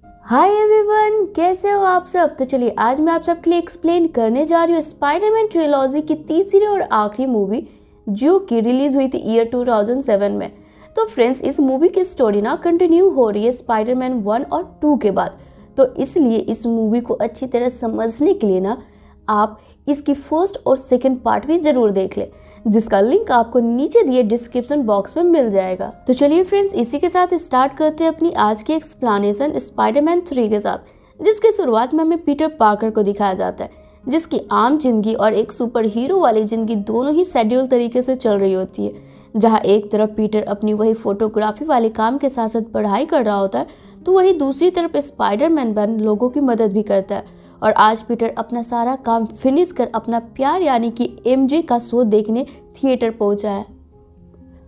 Hi everyone, कैसे हो आप सब। तो चलिए आज मैं आप सबके लिए एक्सप्लेन करने जा रही हूँ स्पाइडरमैन ट्रिलॉजी की तीसरी और आखिरी मूवी जो कि रिलीज हुई थी ईयर 2007 में। तो फ्रेंड्स, इस मूवी की स्टोरी ना कंटिन्यू हो रही है स्पाइडरमैन 1 और 2 के बाद। तो इसलिए इस मूवी को अच्छी तरह समझने के लिए ना आप इसकी फर्स्ट और सेकंड पार्ट भी जरूर देख ले, जिसका लिंक आपको नीचे दिए डिस्क्रिप्शन बॉक्स में मिल जाएगा। तो चलिए फ्रेंड्स, इसी के साथ स्टार्ट करते हैं अपनी आज की एक्सप्लेनेशन स्पाइडरमैन 3 के साथ, जिसके शुरुआत में हमें पीटर पार्कर को दिखाया जाता है, जिसकी आम जिंदगी और एक सुपर हीरो वाली जिंदगी दोनों ही शेड्यूल तरीके से चल रही होती है। जहाँ एक तरफ पीटर अपनी वही फोटोग्राफी वाले काम के साथ साथ पढ़ाई कर रहा होता है, तो वही दूसरी तरफ स्पाइडरमैन बन लोगों की मदद भी करता है। और आज पीटर अपना सारा काम फिनिश कर अपना प्यार यानी कि एमजे का शो देखने थिएटर पहुंचा है।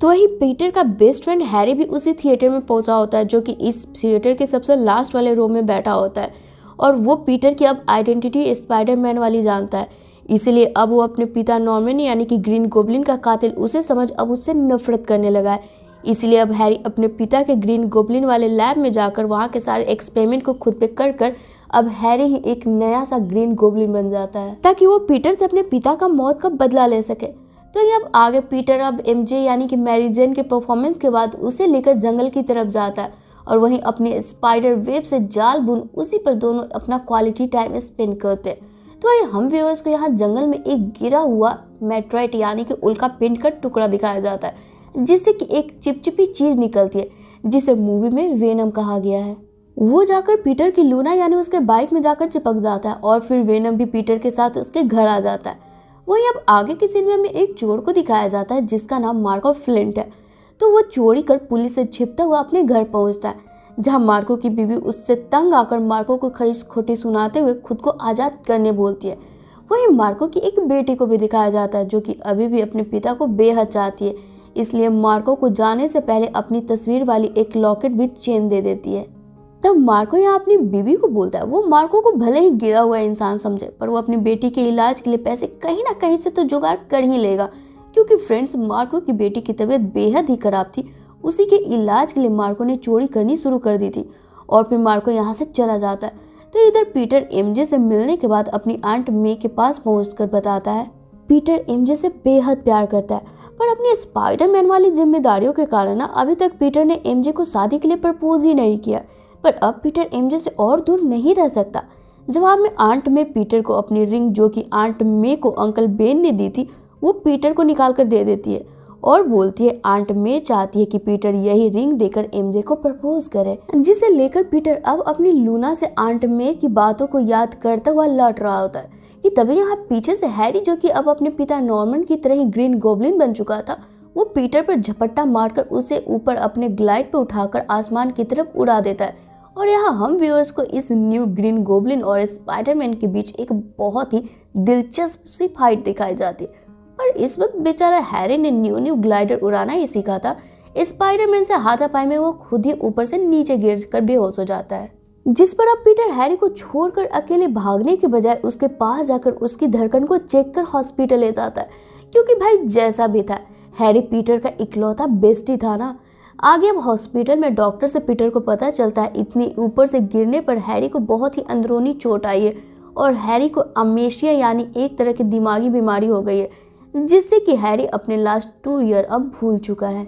तो वही पीटर का बेस्ट फ्रेंड हैरी भी उसी थिएटर में पहुंचा होता है, जो कि इस थिएटर के सबसे लास्ट वाले रो में बैठा होता है। और वो पीटर की अब आइडेंटिटी स्पाइडरमैन वाली जानता है, इसीलिए अब वो अपने पिता नॉर्मन यानी कि ग्रीन गोब्लिन का कातिल उसे समझ अब उससे नफरत करने लगा है। इसलिए अब हैरी अपने पिता के ग्रीन गोब्लिन वाले लैब में जाकर वहाँ के सारे एक्सपेरिमेंट को खुद पे कर अब हैरी ही एक नया सा ग्रीन गोब्लिन बन जाता है, ताकि वो पीटर से अपने पिता का मौत का बदला ले सके। तो ये अब आगे पीटर अब एमजे यानी कि मैरी जेन के परफॉर्मेंस के बाद उसे लेकर जंगल की तरफ जाता है और वहीं अपने स्पाइडर वेब से जाल बुन उसी पर दोनों अपना क्वालिटी टाइम स्पेंड करते हैं। तो ये हम व्यूअर्स को यहाँ जंगल में एक गिरा हुआ मेट्राइट यानी कि उल्का पिंड का टुकड़ा दिखाया जाता है, जिससे कि एक चिपचिपी चीज निकलती है, जिसे मूवी में वेनम कहा गया है। वो जाकर पीटर की लूना यानी उसके बाइक में जाकर चिपक जाता है और फिर वेनम भी पीटर के साथ उसके घर आ जाता है। वहीं अब आगे की सीन में हमें एक चोर को दिखाया जाता है जिसका नाम मार्को फ्लिंट है। तो वो चोरी कर पुलिस से छिपता हुआ अपने घर पहुंचता है, जहां मार्को की बीवी उससे तंग आकर मार्को को खरीस खोटी सुनाते हुए खुद को आजाद करने बोलती है। वहीं मार्को की एक बेटी को भी दिखाया जाता है जो कि अभी भी अपने पिता को बेहद चाहती है, इसलिए मार्को को जाने से पहले अपनी तस्वीर वाली एक लॉकेट भी चेन दे देती है। तब मार्को यहाँ अपनी बीवी को बोलता है वो मार्को को भले ही गिरा हुआ इंसान समझे, पर वो अपनी बेटी के इलाज के लिए पैसे कहीं ना कहीं से तो जुगाड़ कर ही लेगा, क्योंकि फ्रेंड्स मार्को की बेटी की तबीयत बेहद ही खराब थी। उसी के इलाज के लिए मार्को ने चोरी करनी शुरू कर दी थी और फिर मार्को यहाँ से चला जाता है। तो इधर पीटर एमजे से मिलने के बाद अपनी आंट मे के पास पहुँच बताता है पीटर एमजे से बेहद प्यार करता है, पर अपनी स्पाइडरमैन वाली जिम्मेदारियों के कारण ना अभी तक पीटर ने एमजे को शादी के लिए प्रपोज ही नहीं किया। पर अब पीटर एमजे से और दूर नहीं रह सकता। जवाब में आंट मे पीटर को अपनी रिंग जो कि आंट मे को अंकल बेन ने दी थी वो पीटर को निकाल कर दे देती है और बोलती है आंट मे चाहती है कि पीटर यही रिंग देकर एमजे को प्रपोज करे, जिसे लेकर पीटर अब अपनी लूना से आंट मे की बातों को याद करता हुआ लौट रहा होता है कि तभी यहाँ पीछे से हैरी, जो कि अब अपने पिता नॉर्मन की तरह ही ग्रीन गोब्लिन बन चुका था, वो पीटर पर झपट्टा मारकर उसे ऊपर अपने ग्लाइड पर उठाकर आसमान की तरफ उड़ा देता है। और यहाँ हम व्यूअर्स को इस न्यू ग्रीन गोब्लिन और स्पाइडरमैन के बीच एक बहुत ही दिलचस्प सी फाइट दिखाई जाती है। और इस वक्त बेचारा हैरी ने न्यू ग्लाइडर उड़ाना ही सीखा था, स्पाइडरमैन से हाथापाई में वो खुद ही ऊपर से नीचे गिर कर बेहोश हो जाता है, जिस पर अब पीटर हैरी को छोड़कर अकेले भागने के बजाय उसके पास जाकर उसकी धड़कन को चेक कर हॉस्पिटल ले जाता है, क्योंकि भाई जैसा भी था हैरी पीटर का इकलौता बेस्टी था ना। आगे अब हॉस्पिटल में डॉक्टर से पीटर को पता चलता है इतनी ऊपर से गिरने पर हैरी को बहुत ही अंदरूनी चोट आई है और हैरी को अमेशिया यानी एक तरह की दिमागी बीमारी हो गई है, जिससे कि हैरी अपने लास्ट 2 ईयर अब भूल चुका है।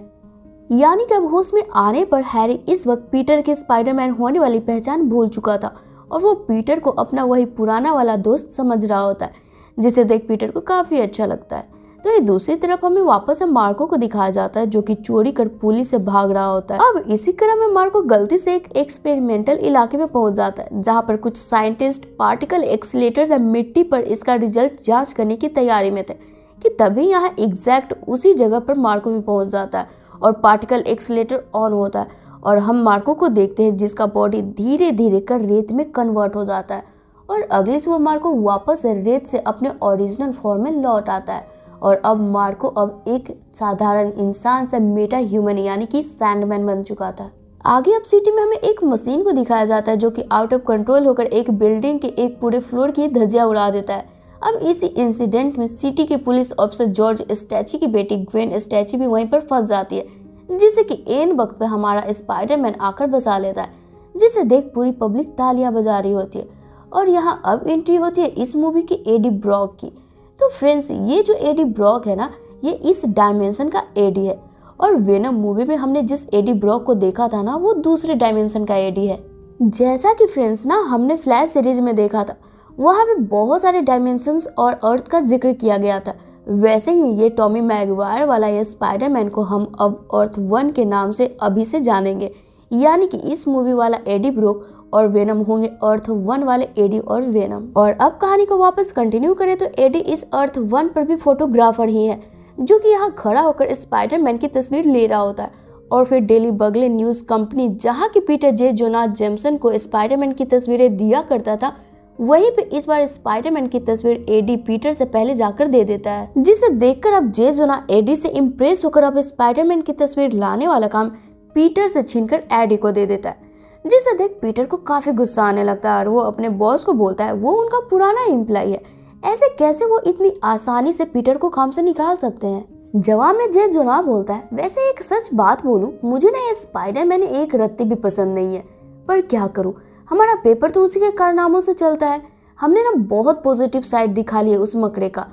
यानी कि अब होश में आने पर हैरी इस वक्त पीटर के स्पाइडरमैन होने वाली पहचान भूल चुका था और वो पीटर को अपना वही पुराना वाला दोस्त समझ रहा होता है, जिसे देख पीटर को काफी अच्छा लगता है। तो ये दूसरी तरफ हमें वापस से मार्को को दिखाया जाता है, जो कि चोरी कर पुलिस से भाग रहा होता है। अब इसी क्रम में मार्को गलती से एक एक्सपेरिमेंटल इलाके में पहुंच जाता है, जहां पर कुछ साइंटिस्ट पार्टिकल एक्सीलेटर्स या मिट्टी पर इसका रिजल्ट जांच करने की तैयारी में थे कि तभी यहाँ एग्जैक्ट उसी जगह पर मार्को भी पहुंच जाता है और पार्टिकल एक्सीलेटर ऑन होता है और हम मार्को को देखते हैं जिसका बॉडी धीरे धीरे कर रेत में कन्वर्ट हो जाता है और अगली सुबह मार्को वापस रेत से अपने ओरिजिनल फॉर्म में लौट आता है और अब मार्को अब एक साधारण इंसान से मेटा ह्यूमन यानी कि सैंडमैन बन चुका था। आगे अब सिटी में हमें एक मशीन को दिखाया जाता है जो कि आउट ऑफ कंट्रोल होकर एक बिल्डिंग के एक पूरे फ्लोर की धज्जियां उड़ा देता है। अब इसी इंसिडेंट में सिटी के पुलिस ऑफिसर जॉर्ज स्टैची की बेटी ग्वेन स्टैची भी वहीं पर फंस जाती है, जिससे कि एन वक्त पे हमारा स्पाइडरमैन आकर बचा लेता है। जिसे देख पूरी पब्लिक तालियां बजा रही होती है। और यहाँ अब एंट्री होती है इस मूवी की एडी ब्रॉक की। तो फ्रेंड्स, ये जो एडी ब्रॉक है ना, ये इस डायमेंशन का एडी है, और वेनम मूवी में हमने जिस एडी ब्रॉक को देखा था ना, वो दूसरे डायमेंशन का एडी है। जैसा कि फ्रेंड्स ना हमने फ्लैश सीरीज में देखा था, वहाँ पे बहुत सारे डायमेंशंस और अर्थ का जिक्र किया गया था, वैसे ही ये टॉमी मैगवायर वाला ये स्पाइडरमैन को हम अब अर्थ 1 के नाम से अभी से जानेंगे। यानी कि इस मूवी वाला एडी ब्रॉक और वेनम होंगे अर्थ 1 वाले एडी और वेनम। और अब कहानी को वापस कंटिन्यू करें तो एडी इस अर्थ 1 पर भी फोटोग्राफर ही है, जो कि यहाँ खड़ा होकर स्पाइडरमैन की तस्वीर ले रहा होता है। और फिर डेली बगले न्यूज कंपनी, जहाँ की पीटर जे जोनास जेमसन को स्पाइडरमैन की तस्वीरें दिया करता था, वहीं पे इस बार स्पाइडरमैन की तस्वीर एडी पीटर से पहले जाकर दे देता है, जिसे देखकर अब जे जोनास एडी से इम्प्रेस होकर अब स्पाइडरमैन की तस्वीर लाने वाला काम पीटर से छीनकर एडी को दे देता है। जिसे देख पीटर को काफी गुस्सा आने लगता है और वो अपने बॉस को बोलता है वो उनका पुराना एम्प्लॉय है, ऐसे कैसे वो इतनी आसानी से पीटर को काम से निकाल सकते हैं। जवाब में जे जोनास बोलता है, वैसे एक सच बात बोलूं, मुझे ना ये स्पाइडरमैन एक रत्ती भी पसंद नहीं है, पर क्या करूं, हमारा पेपर तो उसी के कारनामों से चलता है। हमने ना बहुत पॉजिटिव साइड दिखा ली है उस मकड़े का।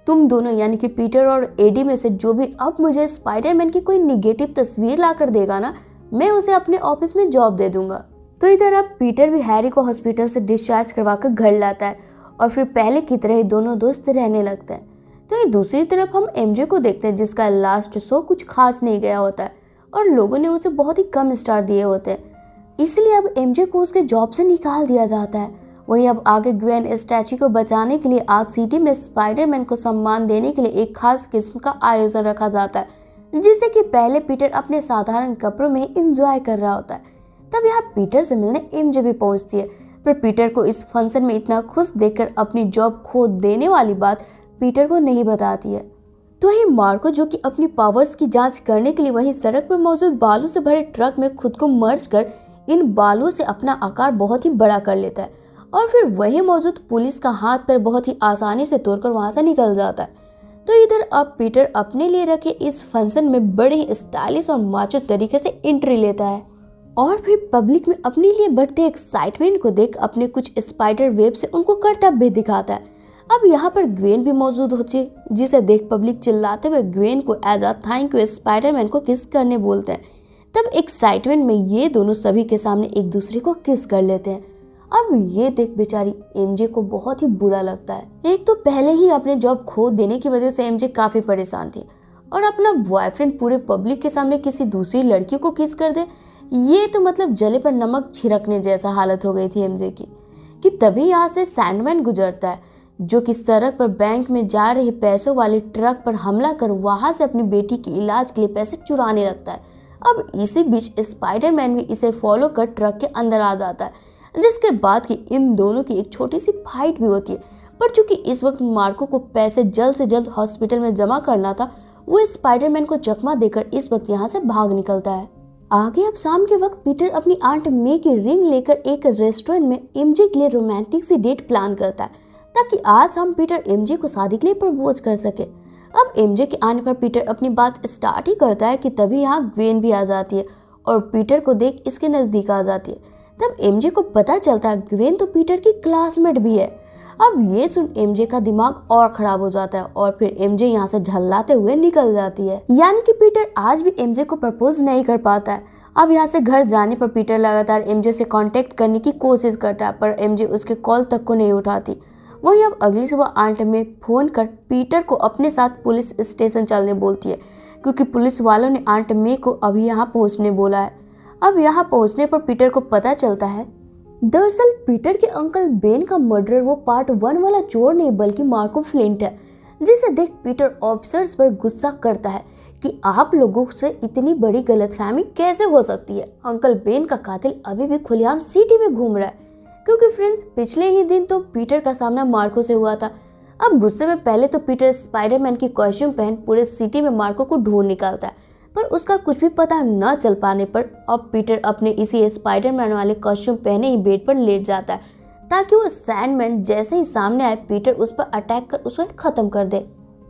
तुम दोनों यानी कि पीटर और एडी में से जो भी अब मुझे स्पाइडरमैन की कोई निगेटिव तस्वीर लाकर देगा ना, मैं उसे अपने ऑफिस में जॉब दे दूंगा। तो इधर अब पीटर भी हैरी को हॉस्पिटल से डिस्चार्ज करवाकर घर लाता है और फिर पहले की तरह ही दोनों दोस्त रहने लगते हैं। तो ये दूसरी तरफ हम एमजे को देखते हैं, जिसका लास्ट शो कुछ खास नहीं गया होता है और लोगों ने उसे बहुत ही कम स्टार दिए होते हैं, इसलिए अब एमजे को उसके जॉब से निकाल दिया जाता है। वहीं अब आगे ग्वेन स्टैची को बचाने के लिए आज सिटी में स्पाइडरमैन को सम्मान देने के लिए एक खास किस्म का आयोजन रखा जाता है, जिसे कि पहले पीटर अपने साधारण कपड़ों में एंजॉय कर रहा होता है। तब यहाँ पीटर से मिलने एमजे भी पहुंचती है, पर पीटर को इस फंक्शन में इतना खुश देखकर अपनी जॉब खो देने वाली बात पीटर को नहीं बताती है। तो ही मार्को, जो कि अपनी पावर्स की जांच करने के लिए वहीं सड़क पर मौजूद बालू से भरे ट्रक में खुद को मर्ज कर इन बालू से अपना आकार बहुत ही बड़ा कर लेता है और फिर वहीं मौजूद पुलिस का हाथ पैर बहुत ही आसानी से तोड़कर वहां से निकल जाता है। तो इधर अब पीटर अपने लिए रखे इस फंक्शन में बड़े ही स्टाइलिश और माचो तरीके से एंट्री लेता है और फिर पब्लिक में अपने लिए बढ़ते एक्साइटमेंट को देख अपने कुछ स्पाइडर वेब से उनको कर्तव्य दिखाता है। अब यहाँ पर ग्वेन भी मौजूद होती है, जिसे देख पब्लिक चिल्लाते हुए ग्वेन को as a thank you Spiderman को किस करने बोलते हैं। तब एक्साइटमेंट में ये दोनों सभी के सामने एक दूसरे को किस कर लेते हैं। अब ये देख बेचारी एमजे को बहुत ही बुरा लगता है। एक तो पहले ही अपने जॉब खो देने की वजह से एमजे काफी परेशान थी और अपना बॉयफ्रेंड पूरे पब्लिक के सामने किसी दूसरी लड़की को किस कर दे, ये तो मतलब जले पर नमक छिड़कने जैसा हालत हो गई थी एमजे की। कि तभी यहाँ से सैंडमैन गुजरता है, जो कि सड़क पर बैंक में जा रहे पैसों वाले ट्रक पर हमला कर वहां से अपनी बेटी के इलाज के लिए पैसे चुराने लगता है। अब इसी बीच स्पाइडरमैन भी इसे फॉलो कर ट्रक के अंदर आ जाता है, जिसके बाद कि इन दोनों की एक छोटी सी फाइट भी होती है। पर चूंकि इस वक्त मार्को को पैसे जल्द से जल्द हॉस्पिटल में जमा करना था, वो स्पाइडरमैन को चकमा देकर इस वक्त यहाँ से भाग निकलता है। आगे अब शाम के वक्त पीटर अपनी आंट मे की रिंग लेकर एक रेस्टोरेंट में एमजे के लिए रोमांटिक सी डेट प्लान करता है, ताकि आज शाम पीटर एमजे को शादी के लिए प्रपोज कर सके। अब एमजे के आने पर पीटर अपनी बात स्टार्ट ही करता है कि तभी यहाँ ग्वेन भी आ जाती है और पीटर को देख इसके नजदीक आ जाती है। तब एमजे को पता चलता है ग्वेन तो पीटर की क्लासमेट भी है। अब ये सुन एमजे का दिमाग और खराब हो जाता है और फिर एमजे यहाँ से झल्लाते हुए निकल जाती है। यानी कि पीटर आज भी एमजे को प्रपोज नहीं कर पाता है। अब यहाँ से घर जाने पर पीटर लगातार एमजे से कांटेक्ट करने की कोशिश करता है, पर एमजे उसके कॉल तक को नहीं उठाती। वहीं अब अगली सुबह आंट में फोन कर पीटर को अपने साथ पुलिस स्टेशन चलने बोलती है, क्योंकि पुलिस वालों ने आंट मे को अभी यहाँ पहुँचने बोला है। अब यहाँ पहुँचने पर पीटर को पता चलता है दरअसल पीटर के अंकल बेन का मर्डर वो पार्ट 1 वाला चोर नहीं बल्कि मार्को फ्लिंट है, जिसे देख पीटर ऑफिसर्स पर गुस्सा करता है कि आप लोगों से इतनी बड़ी गलतफहमी कैसे हो सकती है। अंकल बेन का कातिल अभी भी खुलेआम सिटी में घूम रहा है, क्योंकि फ्रेंड्स पिछले ही दिन तो पीटर का सामना मार्को से हुआ था। अब गुस्से में पहले तो पीटर स्पाइडरमैन की कॉस्ट्यूम पहन पूरे सिटी में मार्को को ढूंढ निकालता है, पर उसका कुछ भी पता न चल पाने पर अब पीटर अपने इसी स्पाइडरमैन वाले कॉस्ट्यूम पहने ही बेड पर लेट जाता है, ताकि वो सैंडमैन जैसे ही सामने आए पीटर उस पर अटैक कर उसे खत्म कर दे।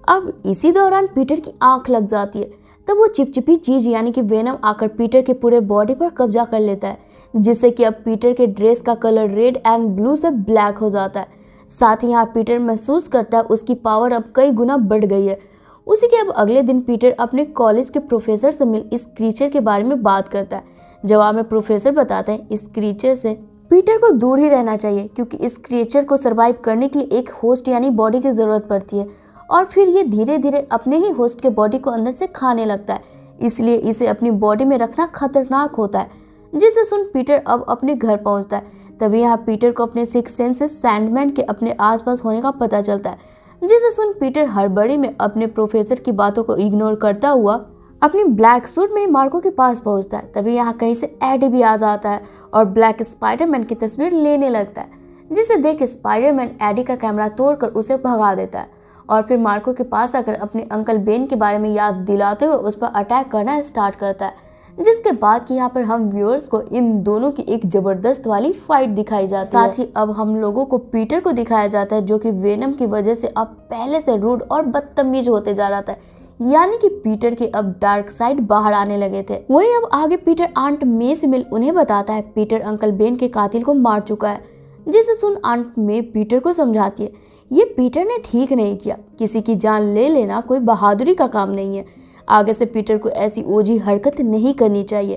अब इसी दौरान पीटर की आंख लग जाती है। तब वो चिपचिपी चीज यानी कि वेनम आकर पीटर के पूरे बॉडी पर कब्जा कर लेता है, जिससे कि अब पीटर के ड्रेस का कलर रेड एंड ब्लू से ब्लैक हो जाता है। साथ ही यहाँ पीटर महसूस करता है उसकी पावर अब कई गुना बढ़ गई है। उसी के अब अगले दिन पीटर अपने कॉलेज के प्रोफेसर से मिल इस क्रीचर के बारे में बात करता है। जवाब में प्रोफेसर बताते हैं इस क्रीचर से पीटर को दूर ही रहना चाहिए, क्योंकि इस क्रिएचर को सरवाइव करने के लिए एक होस्ट यानी बॉडी की जरूरत पड़ती है, और फिर ये धीरे धीरे अपने ही होस्ट के बॉडी को अंदर से खाने लगता है। इसलिए इसे अपनी बॉडी में रखना खतरनाक होता है। जिसे सुन पीटर अब अपने घर पहुंचता है। तभी यहाँ पीटर को अपने सिक्स सेंस से सैंडमैन के अपने आसपास होने का पता चलता है। जिसे सुन पीटर हड़बड़ी में अपने प्रोफेसर की बातों को इग्नोर करता हुआ अपनी ब्लैक सूट में मार्को के पास पहुंचता है। तभी यहाँ कहीं से एडी भी आ जाता है और ब्लैक स्पाइडरमैन की तस्वीर लेने लगता है, जिसे देख स्पाइडरमैन एडी का कैमरा तोड़कर उसे भगा देता है और फिर मार्को के पास आकर अपने अंकल बेन के बारे में याद दिलाते हुए उस पर अटैक करना स्टार्ट करता है। जिसके बाद कि यहाँ पर हम व्यूअर्स को इन दोनों की एक जबरदस्त वाली फाइट दिखाई जाती है। साथ ही अब हम लोगों को पीटर को दिखाया जाता है, जो कि वेनम की वजह से अब पहले से रूड और बदतमीज होते जा रहा था, यानी कि पीटर के अब डार्क साइड बाहर आने लगे थे। वहीं अब आगे पीटर आंट मे से मिल उन्हें बताता है पीटर अंकल बेन के कातिल को मार चुका है। जिसे सुन आंट मे पीटर को समझाती है ये पीटर ने ठीक नहीं किया, किसी की जान ले लेना कोई बहादुरी का काम नहीं है, आगे से पीटर को ऐसी ओजी हरकत नहीं करनी चाहिए।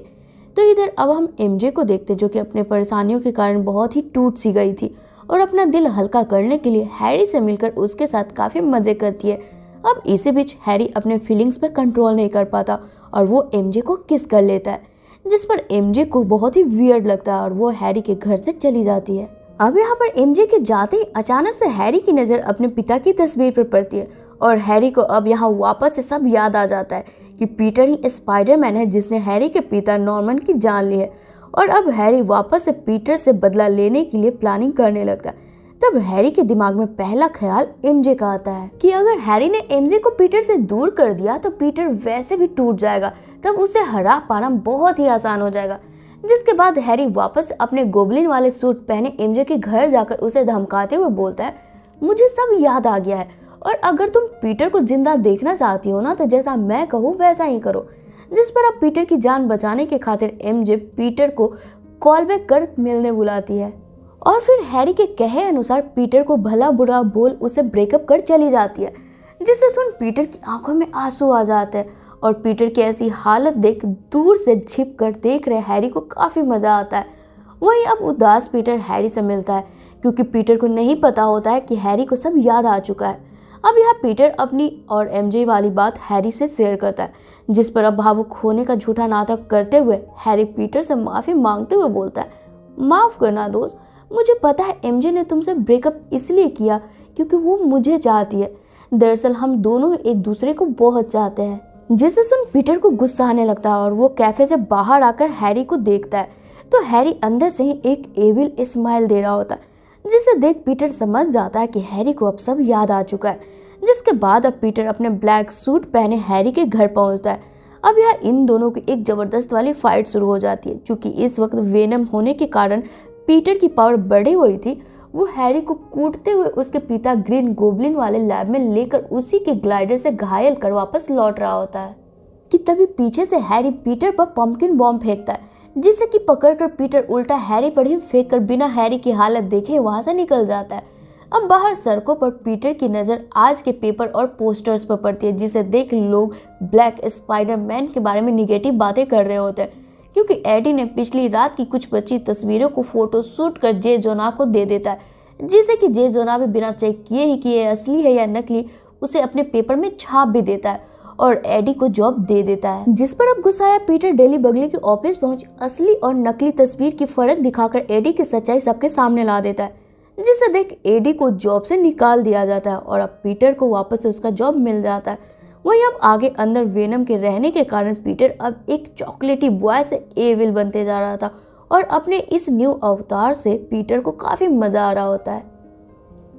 तो इधर अब हम एमजे को देखते, जो कि अपने परेशानियों के कारण बहुत ही टूट सी गई थी और अपना दिल हल्का करने के लिए हैरी से मिलकर उसके साथ काफी मजे करती है। अब इसी बीच हैरी अपने फीलिंग्स पे कंट्रोल नहीं कर पाता और वो एमजे को किस कर लेता है, जिस पर एमजे को बहुत ही वियर्ड लगता है और वो हैरी के घर से चली जाती है। अब यहाँ पर एमजे के जाते ही अचानक से हैरी की नज़र अपने पिता की तस्वीर पर पड़ती है और हैरी को अब यहाँ वापस से सब याद आ जाता है कि पीटर ही स्पाइडरमैन है जिसने हैरी के पिता नॉर्मन की जान ली है। और अब हैरी वापस से पीटर से बदला लेने के लिए प्लानिंग करने लगता है। तब हैरी के दिमाग में पहला ख्याल एमजे का आता है कि अगर हैरी ने एमजे को पीटर से दूर कर दिया तो पीटर वैसे भी टूट जाएगा, तब उसे हरा पाना बहुत ही आसान हो जाएगा। जिसके बाद हैरी वापस अपने गोबलिन वाले सूट पहने एमजे के घर जाकर उसे धमकाते हुए बोलता है मुझे सब याद आ गया है और अगर तुम पीटर को जिंदा देखना चाहती हो ना तो जैसा मैं कहूँ वैसा ही करो। जिस पर अब पीटर की जान बचाने के खातिर एमजे पीटर को कॉल बैक कर मिलने बुलाती है और फिर हैरी के कहे अनुसार पीटर को भला बुरा बोल उसे ब्रेकअप कर चली जाती है। जिसे सुन पीटर की आंखों में आंसू आ जाते हैं और पीटर की ऐसी हालत देख दूर से छिप कर देख रहे हैरी को काफी मजा आता है। वहीं अब उदास पीटर हैरी से मिलता है क्योंकि पीटर को नहीं पता होता है कि हैरी को सब याद आ चुका है। अब यहाँ पीटर अपनी और एमजे वाली बात हैरी से शेयर करता है, जिस पर अब भावुक होने का झूठा नाटक करते हुए हैरी पीटर से माफी मांगते हुए बोलता है माफ करना दोस्त, मुझे पता है एमजे ने तुमसे ब्रेकअप इसलिए किया क्योंकि वो मुझे चाहती है, दरअसल हम दोनों एक दूसरे को बहुत चाहते हैं। जिसे सुन पीटर को गुस्सा आने लगता है और वो कैफे से बाहर आकर हैरी को देखता है तो हैरी अंदर से ही एक एविल स्माइल दे रहा होता है, जिसे देख पीटर समझ जाता है कि हैरी को अब सब याद आ चुका है। जिसके बाद अब पीटर अपने ब्लैक सूट पहने हैरी के घर पहुंचता है। अब यहाँ इन दोनों की एक जबरदस्त वाली फाइट शुरू हो जाती है। चूंकि इस वक्त वेनम होने के कारण पीटर की पावर बढ़ी हुई थी, वो हैरी को कूटते हुए उसके पिता ग्रीन गोब्लिन वाले लैब में लेकर उसी के ग्लाइडर से घायल कर वापस लौट रहा होता है कि तभी पीछे से हैरी पीटर पर पंपकिन बॉम्ब फेंकता है, जिसे कि पकड़कर पीटर उल्टा हैरी पर ही फेंक कर बिना हैरी की हालत देखे वहां से निकल जाता है। अब बाहर सड़कों पर पीटर की नज़र आज के पेपर और पोस्टर्स पर पड़ती है, जिसे देख लोग ब्लैक स्पाइडरमैन के बारे में निगेटिव बातें कर रहे होते हैं, क्योंकि एडी ने पिछली रात की कुछ बची तस्वीरों को फोटो शूट कर जे जोना को दे देता है, जिसे कि जे जोना भी बिना चेक किए ही कि असली है या नकली उसे अपने पेपर में छाप भी देता है और एडी को जॉब दे देता है। जिस पर अब गुस्साया पीटर डेली बगली के ऑफिस पहुंच असली और नकली तस्वीर की फर्क दिखाकर एडी की सच्चाई सबके सामने ला देता है, जिसे देख एडी को जॉब से निकाल दिया जाता है और अब पीटर को वापस से उसका जॉब मिल जाता है। वहीं अब आगे अंदर वेनम के रहने के कारण पीटर अब एक चॉकलेटी बॉय से एविल बनते जा रहा था और अपने इस न्यू अवतार से पीटर को काफी मजा आ रहा होता है।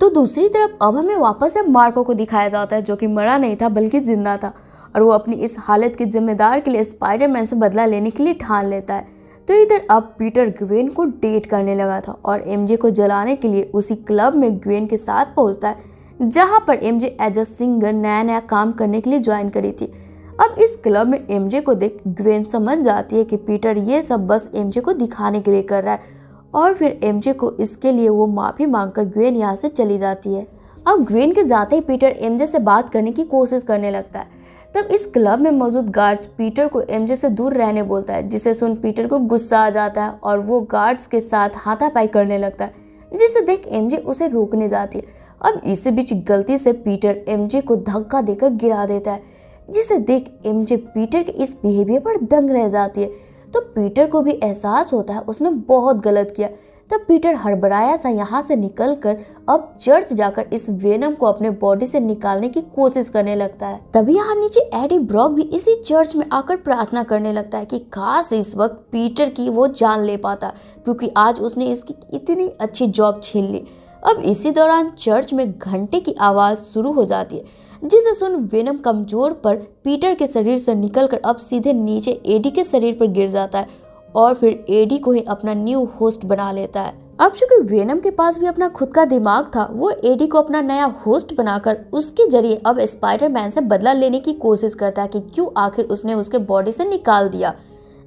तो दूसरी तरफ अब हमें वापस से मार्को को दिखाया जाता है, जो कि मरा नहीं था बल्कि जिंदा था और वो अपनी इस हालत के जिम्मेदार के लिए स्पाइडरमैन से बदला लेने के लिए ठान लेता है। तो इधर अब पीटर ग्वेन को डेट करने लगा था और एमजे को जलाने के लिए उसी क्लब में ग्वेन के साथ पहुंचता है, जहां पर एमजे एज अ सिंगर नया नया काम करने के लिए ज्वाइन करी थी। अब इस क्लब में एमजे को देख ग्वेन समझ जाती है कि पीटर ये सब बस एमजे को दिखाने के लिए कर रहा है और फिर एमजे को इसके लिए वो माफी मांगकर ग्वेन यहाँ से चली जाती है। अब ग्वेन के जाते ही पीटर एमजे से बात करने की कोशिश करने लगता है। तब इस क्लब में मौजूद गार्ड्स पीटर को एमजे से दूर रहने बोलता है, जिसे सुन पीटर को गुस्सा आ जाता है और वो गार्ड्स के साथ हाथापाई करने लगता है, जिसे देख एमजे उसे रोकने जाती है। अब इसी बीच गलती से पीटर एमजे को धक्का देकर गिरा देता है, जिसे देख एमजे पीटर के इस बिहेवियर पर दंग रह जाती है। तो पीटर को भी एहसास होता है उसने बहुत गलत किया। तब पीटर हड़बड़ाया सा यहाँ से निकलकर अब चर्च जाकर इस वेनम को अपने बॉडी से निकालने की कोशिश करने लगता है। तभी यहाँ नीचे एडी ब्रॉक भी इसी चर्च में आकर प्रार्थना करने लगता है कि काश इस वक्त पीटर की वो जान ले पाता, क्योंकि आज उसने इसकी इतनी अच्छी जॉब छीन ली। अब इसी दौरान चर्च में घंटे की आवाज शुरू हो जाती है, जिसे सुन वेनम कमजोर पर पीटर के शरीर से निकलकर अब सीधे नीचे एडी के शरीर पर गिर जाता है और फिर एडी को ही अपना न्यू होस्ट बना लेता है। अब चूंकि वेनम के पास भी अपना खुद का दिमाग था, वो एडी को अपना नया होस्ट बनाकर उसके जरिए अब स्पाइडरमैन से बदला लेने की कोशिश करता है कि क्यों आखिर उसने उसके बॉडी से निकाल दिया।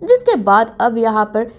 जिसके बाद अब यहाँ पर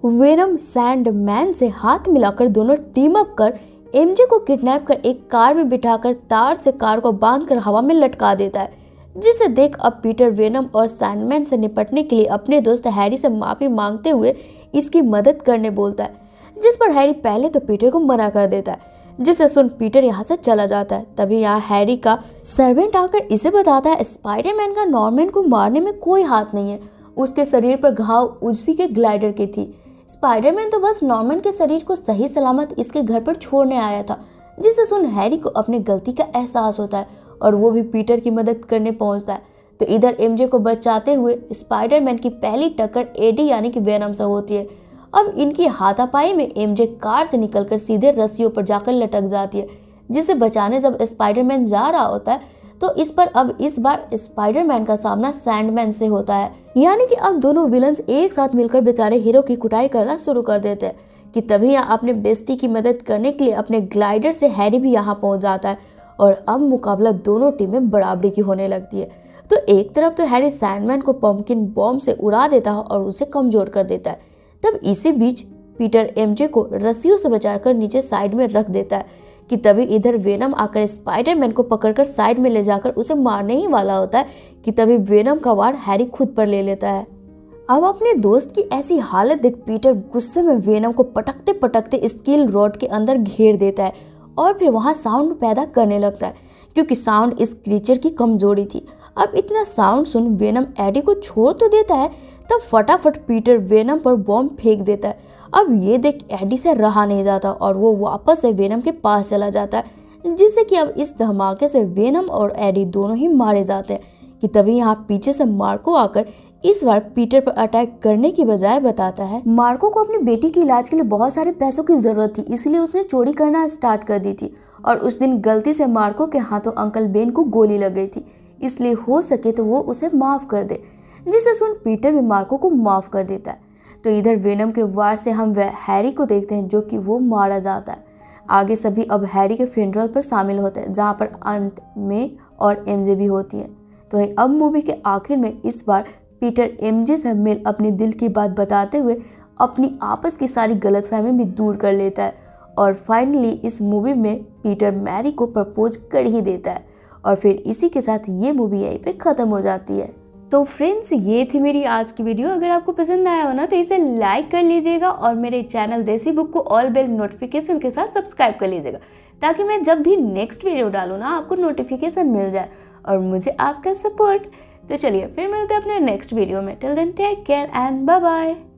वेनम सैंडमैन से हाथ मिलाकर दोनों टीम अप कर एमजे को किडनैप कर एक कार में बिठाकर तार से कार को बांधकर हवा में लटका देता है, जिसे देख अब पीटर वेनम और सैंडमैन से निपटने के लिए अपने दोस्त हैरी से माफी मांगते हुए इसकी मदद करने बोलता है, जिस पर हैरी पहले तो पीटर को मना कर देता है, जिसे सुन पीटर यहाँ से चला जाता है। तभी यहाँ हैरी का सर्वेंट आकर इसे बताता है स्पाइडरमैन का नॉर्मन को मारने में कोई हाथ नहीं है, उसके शरीर पर घाव उसी के ग्लाइडर की थी। स्पाइडरमैन तो बस नॉर्मन के शरीर को सही सलामत इसके घर पर छोड़ने आया था। जिसे सुन हैरी को अपनी गलती का एहसास होता है और वो भी पीटर की मदद करने पहुंचता है। तो इधर एमजे को बचाते हुए स्पाइडरमैन की पहली टक्कर एडी यानी कि वेनम से होती है। अब इनकी हाथापाई में एमजे कार से निकलकर सीधे रस्सियों पर जाकर लटक जाती है, जिसे बचाने जब स्पाइडरमैन जा रहा होता है तो इस बार स्पाइडरमैन का सामना सैंडमैन से होता है। यानी कि अब दोनों विलन्स एक साथ मिलकर बेचारे हीरो की कुटाई करना शुरू कर देते हैं कि तभी यहाँ अपने बेस्टी की मदद करने के लिए अपने ग्लाइडर से हैरी भी यहाँ पहुंच जाता है और अब मुकाबला दोनों टीमें बराबरी की होने लगती है। तो एक तरफ तो हैरी सैंडमैन को पंपकिन बॉम्ब से उड़ा देता है और उसे कमजोर कर देता है। तब इसी बीच पीटर एमजे को रस्सियों से बचाकर नीचे साइड में रख देता है कि तभी इधर वेनम आकर स्पाइडरमैन को पकड़कर साइड में ले जाकर उसे मारने ही वाला होता है कि तभी वेनम का वार हैरी खुद पर ले लेता है। अब अपने दोस्त की ऐसी हालत देख पीटर गुस्से में वेनम को पटकते पटकते स्टील रॉड के अंदर घेर देता है और फिर वहां साउंड पैदा करने लगता है, क्योंकि साउंड इस क्रीचर की कमजोरी थी। अब इतना साउंड सुन वेनम एडी को छोड़ तो देता है, तब फटाफट पीटर वेनम पर बॉम्ब फेंक देता है। अब ये देख एडी से रहा नहीं जाता और वो वापस से वेनम के पास चला जाता है, जिससे कि अब इस धमाके से वेनम और एडी दोनों ही मारे जाते हैं कि तभी यहाँ पीछे से मार्को आकर इस बार पीटर पर अटैक करने की बजाय बताता है मार्को को अपनी बेटी के इलाज के लिए बहुत सारे पैसों की जरूरत थी, इसलिए उसने चोरी करना स्टार्ट कर दी थी और उस दिन गलती से मार्को के हाथों अंकल बेन को गोली लग गई थी, इसलिए हो सके तो वो उसे माफ कर दे। जिसे सुन पीटर भी मार्को को माफ कर देता है। तो इधर वेनम के वार से हम हैरी को देखते हैं, जो कि वो मारा जाता है। आगे सभी अब हैरी के फ्यूनरल पर शामिल होते हैं, जहाँ पर आंट मे और एमजे भी होती है। तो अब मूवी के आखिर में इस बार पीटर एमजे से मिल अपनी दिल की बात बताते हुए अपनी आपस की सारी गलतफहमी भी दूर कर लेता है और फाइनली इस मूवी में पीटर मैरी को प्रपोज कर ही देता है और फिर इसी के साथ ये मूवी यहीं पे ख़त्म हो जाती है। तो फ्रेंड्स, ये थी मेरी आज की वीडियो। अगर आपको पसंद आया हो ना तो इसे लाइक कर लीजिएगा और मेरे चैनल देसी बुक को ऑल बेल नोटिफिकेशन के साथ सब्सक्राइब कर लीजिएगा, ताकि मैं जब भी नेक्स्ट वीडियो डालूँ ना आपको नोटिफिकेशन मिल जाए और मुझे आपका सपोर्ट। तो चलिए फिर मिलते हैं अपने नेक्स्ट वीडियो में। Till then take care and bye bye.